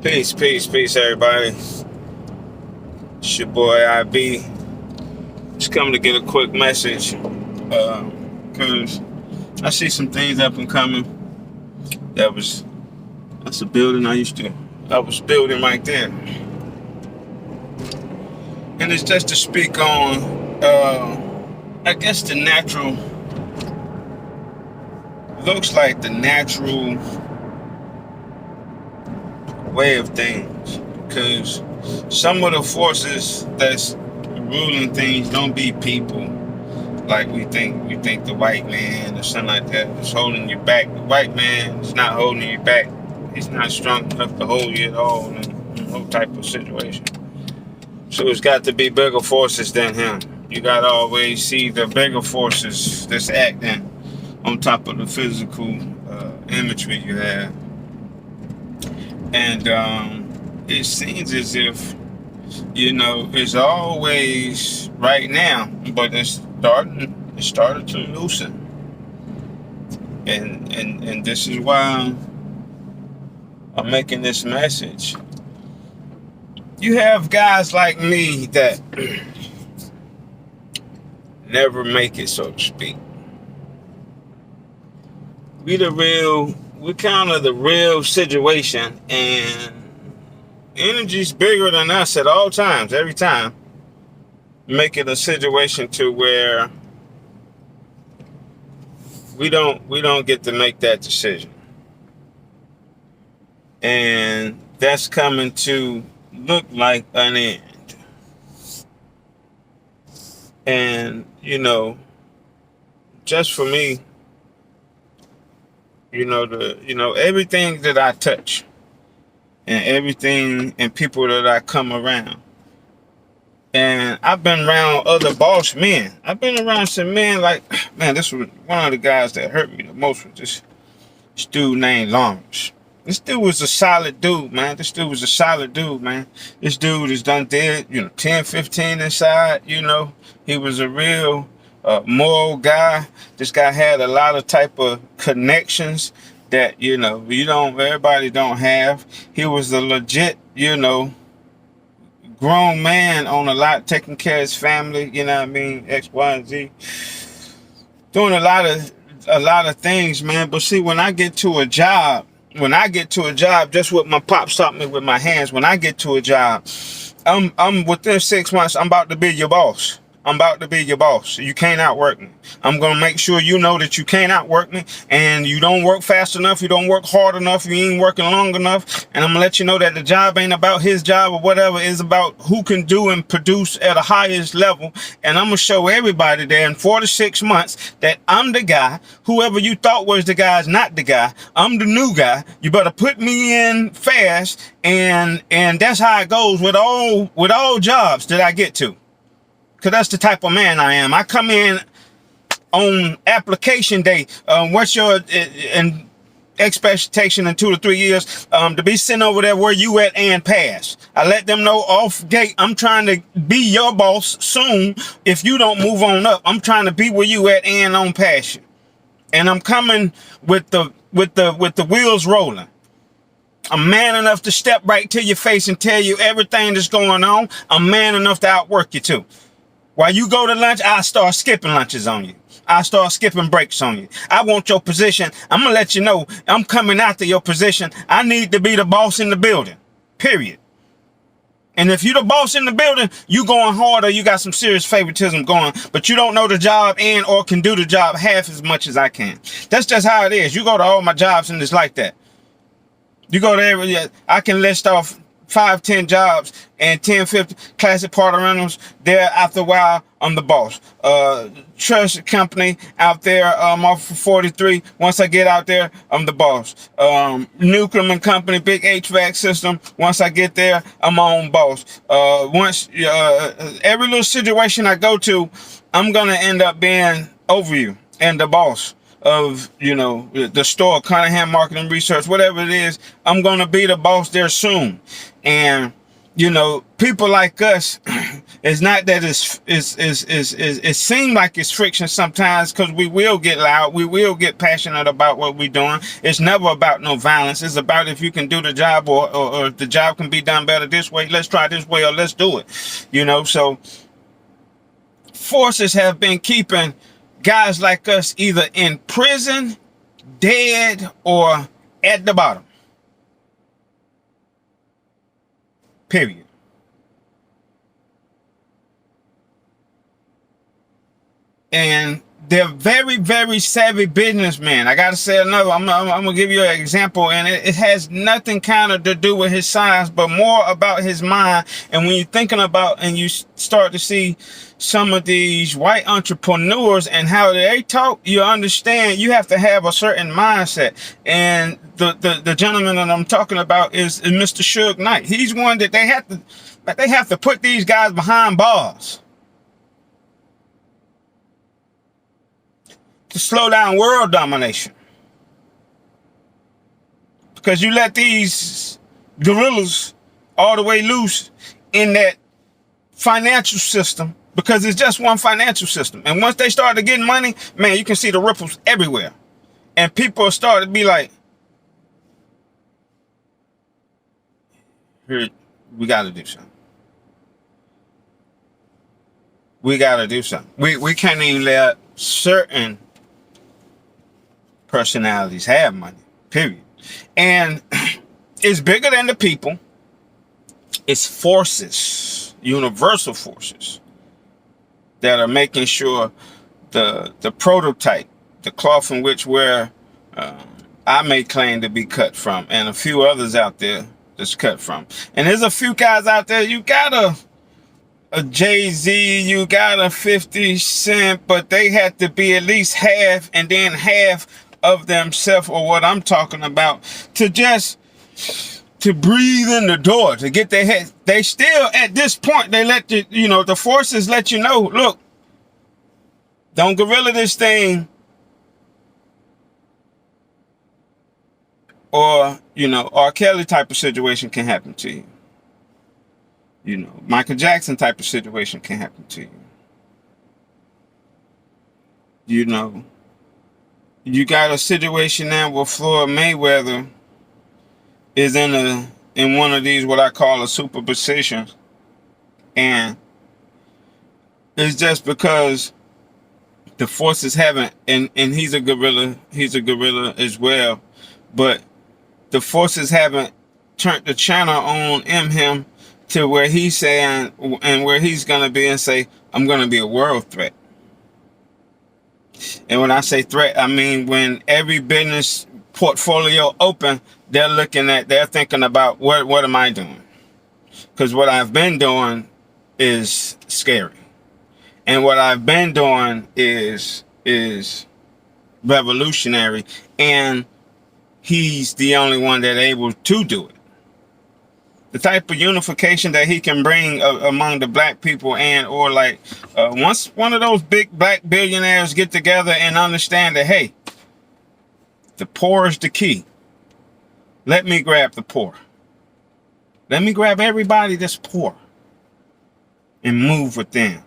Peace, everybody. It's your boy IB. Just coming to get a quick message, cause I see some things up and coming. That's a building I was building right there, and it's just to speak on, I guess looks like the natural way of things, because some of the forces that's ruling things don't be people like we think. We think the white man or something like that is holding you back. The white man is not holding you back. He's not strong enough to hold you at all in no type of situation. So it's got to be bigger forces than him. You got to always see the bigger forces that's acting on top of the physical imagery you have. And it seems as if, it's always right now, but it started to loosen. And this is why I'm making this message. You have guys like me that never make it, so to speak. We kind of the real situation, and energy's bigger than us at all times, every time. Make it a situation to where we don't get to make that decision. And that's coming to look like an end. And, just for me, everything that I touch and everything and people that I come around. And I've been around other boss men. I've been around some men this was one of the guys that hurt me the most was this dude named Lawrence. This dude was a solid dude, man. This dude is done dead, 10, 15 inside, He was a real moral guy. This guy had a lot of type of connections that, everybody don't have. He was a legit, grown man on a lot, taking care of his family, X, Y, and Z. Doing a lot of things, man. But see, when I get to a job, just what my pops taught me with my hands, when I get to a job, I'm within 6 months, I'm about to be your boss. You can't outwork me. I'm going to make sure you know that you can't outwork me, and you don't work fast enough. You don't work hard enough. You ain't working long enough. And I'm going to let you know that the job ain't about his job or whatever. It's about who can do and produce at a highest level. And I'm going to show everybody there in 4 to 6 months that I'm the guy. Whoever you thought was the guy is not the guy. I'm the new guy. You better put me in fast. And that's how it goes with all jobs that I get to. Because that's the type of man I am. I come in on application day. What's your expectation in 2 to 3 years to be sent over there where you at and pass? I let them know off gate, I'm trying to be your boss soon. If you don't move on up, I'm trying to be where you at and on past you. And I'm coming with the wheels rolling. I'm man enough to step right to your face and tell you everything that's going on. I'm man enough to outwork you too. While you go to lunch, I start skipping lunches on you. I start skipping breaks on you. I want your position. I'm going to let you know I'm coming after your position. I need to be the boss in the building, period. And if you're the boss in the building, you going hard or you got some serious favoritism going, but you don't know the job and or can do the job half as much as I can. That's just how it is. You go to all my jobs and it's like that. You go there, I can list off 5, 10 jobs and 10, 50 classic party rentals. There, after a while, I'm the boss. Trust company out there, off of 43. Once I get out there, I'm the boss. Nuclear company, big HVAC system. Once I get there, I'm my own boss. Every little situation I go to, I'm gonna end up being over you and the boss of, the store, Cunningham Marketing Research, whatever it is. I'm going to be the boss there soon. And you know, people like us, it's not that it seems like it's friction sometimes, because we will get loud, we will get passionate about what we're doing. It's never about no violence. It's about if you can do the job, or if the job can be done better this way, let's try this way, or let's do it. You know, so forces have been keeping guys like us either in prison, dead, or at the bottom. Period. And they're very, very savvy businessmen. I gotta say another. I'm gonna give you an example, and it has nothing kind of to do with his size, but more about his mind. And when you're thinking about, and you start to see some of these white entrepreneurs and how they talk, you understand you have to have a certain mindset. And the gentleman that I'm talking about is Mr. Suge Knight. He's one that they have to put these guys behind bars to slow down world domination. Because you let these gorillas all the way loose in that financial system, because it's just one financial system. And once they start to get money, man, you can see the ripples everywhere. And people start to be like, here, we got to do something. We got to do something. We can't even let certain personalities have money, period. And it's bigger than the people. It's forces, universal forces, that are making sure the prototype, the cloth in which I may claim to be cut from, and a few others out there that's cut from. And there's a few guys out there, you got a Jay-Z, you got a 50 Cent, but they had to be at least half, and then half of themselves, or what I'm talking about, to breathe in the door, to get their head. They still, at this point, they let the forces let you know, look, don't gorilla this thing, or, R. Kelly type of situation can happen to you. Michael Jackson type of situation can happen to you. You got a situation now where Floyd Mayweather is in one of these, what I call a super position. And it's just because the forces haven't, and he's a gorilla as well, but the forces haven't turned the channel on in him to where he's saying, and where he's going to be and say, I'm going to be a world threat. And when I say threat, I mean when every business portfolio open, they're thinking about, what am I doing? Because what I've been doing is scary. And what I've been doing is revolutionary. And he's the only one that's able to do it. The type of unification that he can bring among the black people, or once one of those big black billionaires get together and understand that, hey, the poor is the key. Let me grab the poor. Let me grab everybody that's poor and move with them.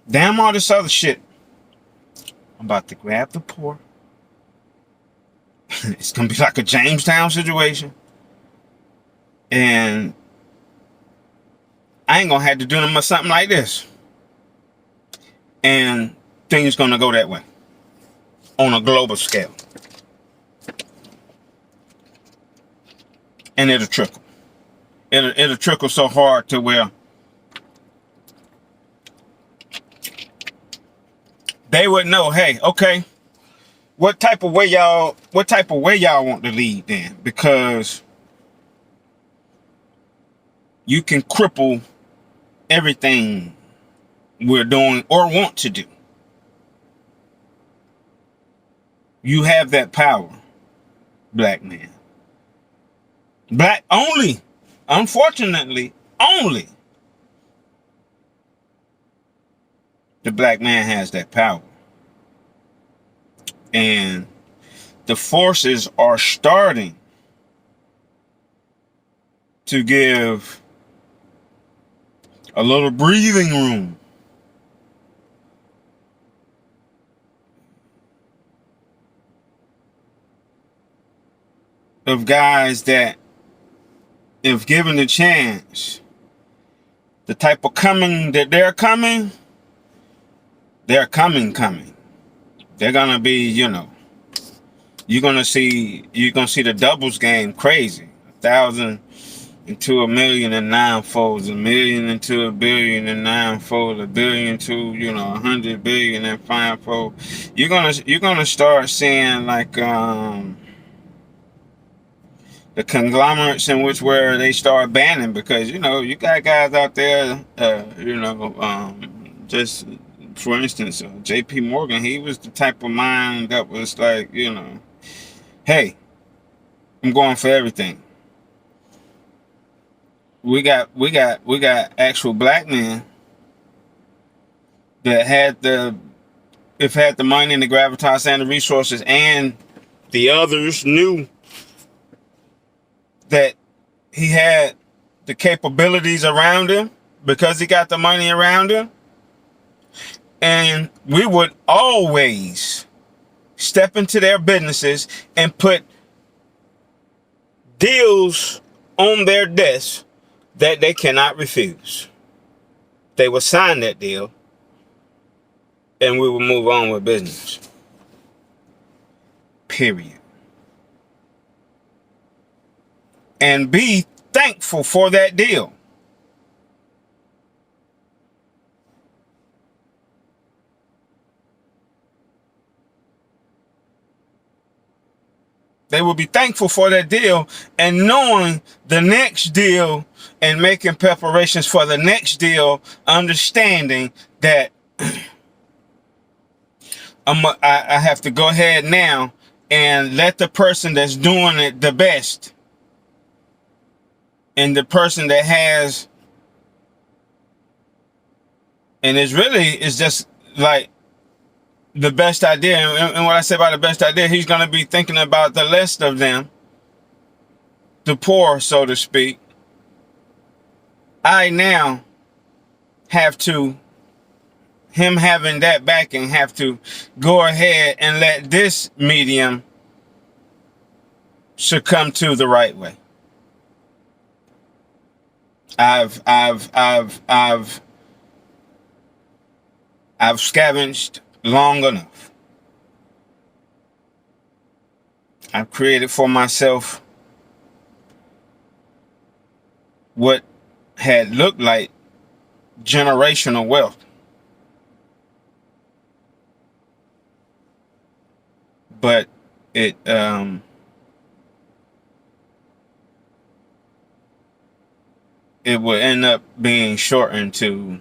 Damn all this other shit. I'm about to grab the poor. It's going to be like a Jamestown situation. And I ain't going to have to do them or something like this. And things going to go that way. On a global scale. And it'll trickle. It'll trickle so hard to where they would know, hey, okay, what type of way y'all want to lead then? Because you can cripple everything we're doing or want to do. You have that power, black man. Black only. Unfortunately, only the black man has that power. And the forces are starting to give a little breathing room of guys that, if given the chance, the type of coming that they're coming. They're coming. They're gonna be, you're gonna see the doubles game crazy. 1,000 into 1,000,000 and ninefolds, 1,000,000 into 1,000,000,000 and ninefold, 1,000,000,000 to 100 billion and fivefold. You're gonna start seeing like the conglomerates in which where they start banning, because you got guys out there, just for instance, J.P. Morgan, he was the type of mind that was like, hey, I'm going for everything. We got actual black men that had the money and the gravitas and the resources, and the others knew that he had the capabilities around him because he got the money around him. And we would always step into their businesses and put deals on their desk that they cannot refuse. They would sign that deal and we would move on with business. Period. And be thankful for that deal. They will be thankful for that deal, and knowing the next deal and making preparations for the next deal, understanding that I have to go ahead now and let the person that's doing it the best, and the person that has, and it's just like the best idea. And what I say about the best idea, he's going to be thinking about the less of them, the poor, so to speak. I now have to, him having that backing, have to go ahead and let this medium succumb to the right way. I've scavenged long enough. I've created for myself what had looked like generational wealth. But it will end up being shortened to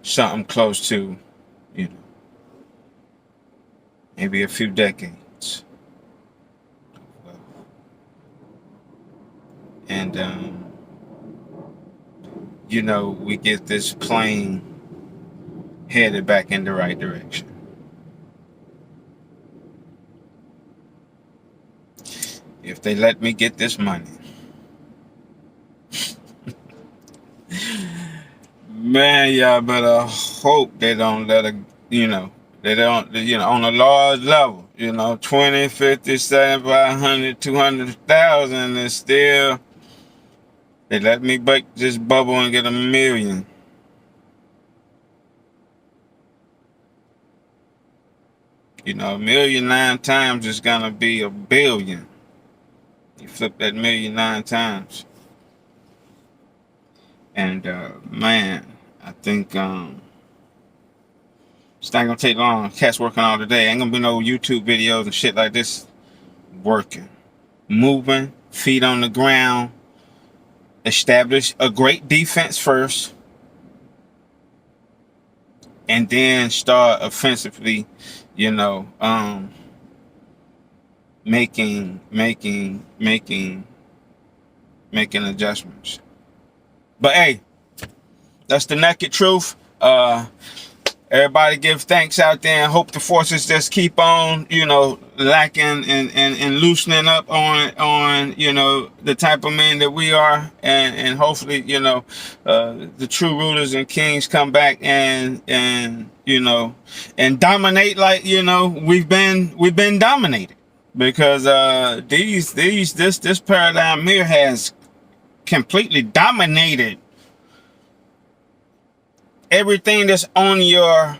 something close to, maybe a few decades. And we get this plane headed back in the right direction. If they let me get this money. Man, y'all better hope they don't let they don't, on a large level, 20, 50, 700, 200,000 is still, they let me break this bubble and get 1 million. $1 million 9 times is gonna be $1 billion. You flip that 1 million 9 times. And man, I think it's not gonna take long. Cats working all the day. Ain't gonna be no YouTube videos and shit like this. Working, moving, feet on the ground. Establish a great defense first, and then start offensively, making adjustments. But hey, that's the naked truth. Everybody give thanks out there and hope the forces just keep on, lacking and loosening up on, the type of men that we are. And hopefully, the true rulers and kings come back and dominate like, we've been dominated. Because this paradigm here has completely dominated everything that's on your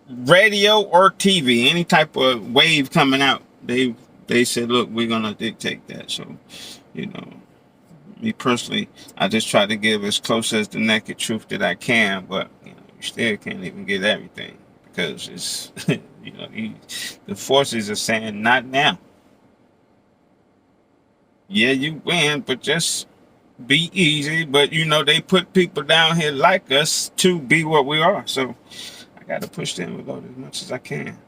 radio or TV, any type of wave coming out. They said, look, we're gonna dictate that. So, me personally, I just try to give as close as the naked truth that I can, but you still can't even get everything because it's the forces are saying not now. Yeah, you win, but just be easy. But they put people down here like us to be what we are. So I got to push the envelope as much as I can.